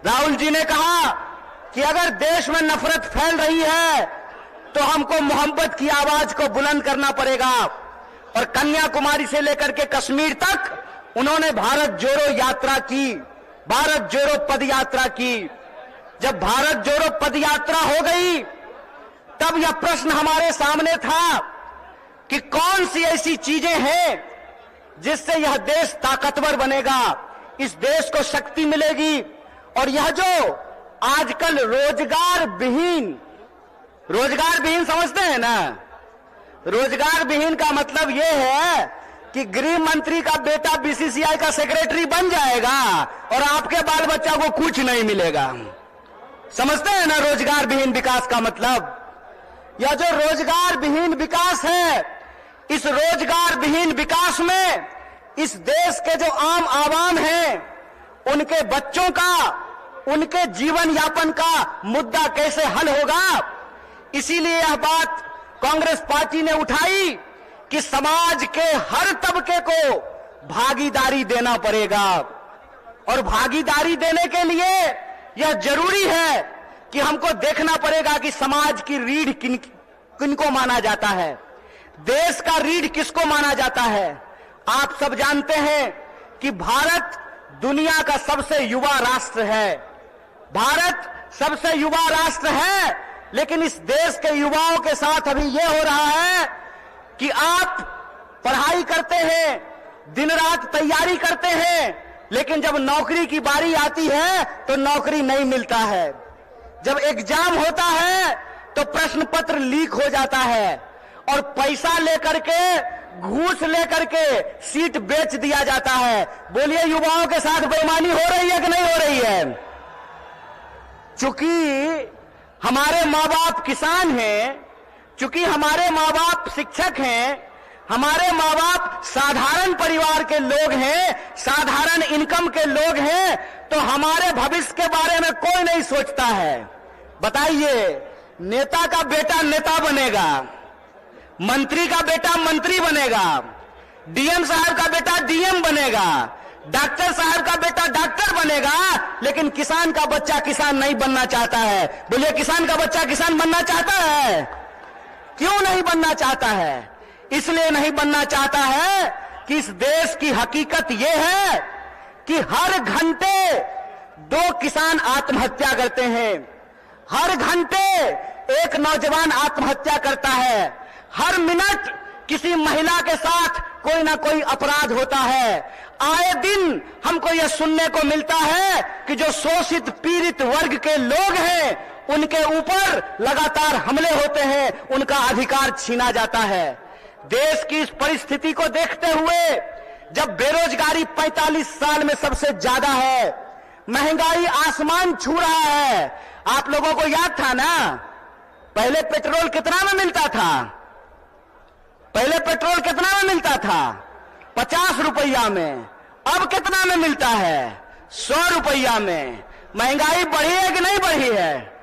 राहुल जी ने कहा कि अगर देश में नफरत फैल रही है तो हमको मोहब्बत की आवाज को बुलंद करना पड़ेगा। और कन्याकुमारी से लेकर के कश्मीर तक उन्होंने भारत जोड़ो यात्रा की, भारत जोड़ो पद यात्रा की। जब भारत जोड़ो पद यात्रा हो गई तब यह प्रश्न हमारे सामने था कि कौन सी ऐसी चीजें हैं जिससे यह देश ताकतवर बनेगा, इस देश को शक्ति मिलेगी। और यह जो आजकल रोजगार विहीन समझते हैं ना, रोजगार विहीन का मतलब यह है कि गृह मंत्री का बेटा बीसीसीआई का सेक्रेटरी बन जाएगा और आपके बाल बच्चा को कुछ नहीं मिलेगा। समझते हैं ना रोजगार विहीन विकास का मतलब? यह जो रोजगार विहीन विकास है, इस रोजगार विहीन विकास में इस देश के जो आम आवाम हैं, उनके बच्चों का, उनके जीवन यापन का मुद्दा कैसे हल होगा। इसीलिए यह बात कांग्रेस पार्टी ने उठाई कि समाज के हर तबके को भागीदारी देना पड़ेगा। और भागीदारी देने के लिए यह जरूरी है कि हमको देखना पड़ेगा कि समाज की रीढ़ किनको माना जाता है, देश का रीढ़ किसको माना जाता है। आप सब जानते हैं कि भारत दुनिया का सबसे युवा राष्ट्र है, भारत सबसे युवा राष्ट्र है। लेकिन इस देश के युवाओं के साथ अभी यह हो रहा है कि आप पढ़ाई करते हैं, दिन रात तैयारी करते हैं, लेकिन जब नौकरी की बारी आती है तो नौकरी नहीं मिलता है। जब एग्जाम होता है तो प्रश्न पत्र लीक हो जाता है और पैसा लेकर के, घूस लेकर के सीट बेच दिया जाता है। बोलिए युवाओं के साथ बेईमानी हो रही है कि नहीं हो रही है? चूंकि हमारे माँ बाप किसान हैं, चूंकि हमारे माँ बाप शिक्षक हैं, हमारे माँ बाप साधारण परिवार के लोग हैं, साधारण इनकम के लोग हैं, तो हमारे भविष्य के बारे में कोई नहीं सोचता है। बताइए, नेता का बेटा नेता बनेगा, मंत्री का बेटा मंत्री बनेगा, डीएम साहब का बेटा डीएम बनेगा, डॉक्टर साहब का बेटा डॉक्टर बनेगा, लेकिन किसान का बच्चा किसान नहीं बनना चाहता है। बोलिए, किसान का बच्चा किसान बनना चाहता है? क्यों नहीं बनना चाहता है? इसलिए नहीं बनना चाहता है कि इस देश की हकीकत यह है कि हर घंटे 2 किसान आत्महत्या करते हैं, हर घंटे एक नौजवान आत्महत्या करता है, हर मिनट किसी महिला के साथ कोई ना कोई अपराध होता है। आए दिन हमको यह सुनने को मिलता है कि जो शोषित पीड़ित वर्ग के लोग हैं उनके ऊपर लगातार हमले होते हैं, उनका अधिकार छीना जाता है। देश की इस परिस्थिति को देखते हुए, जब बेरोजगारी 45 साल में सबसे ज्यादा है, महंगाई आसमान छू रहा है। आप लोगों को याद था ना, पहले पेट्रोल कितना में मिलता था? पहले पेट्रोल कितना में मिलता था? 50 रुपया में। अब कितना में मिलता है? 100 रुपया में। महंगाई बढ़ी है कि नहीं बढ़ी है?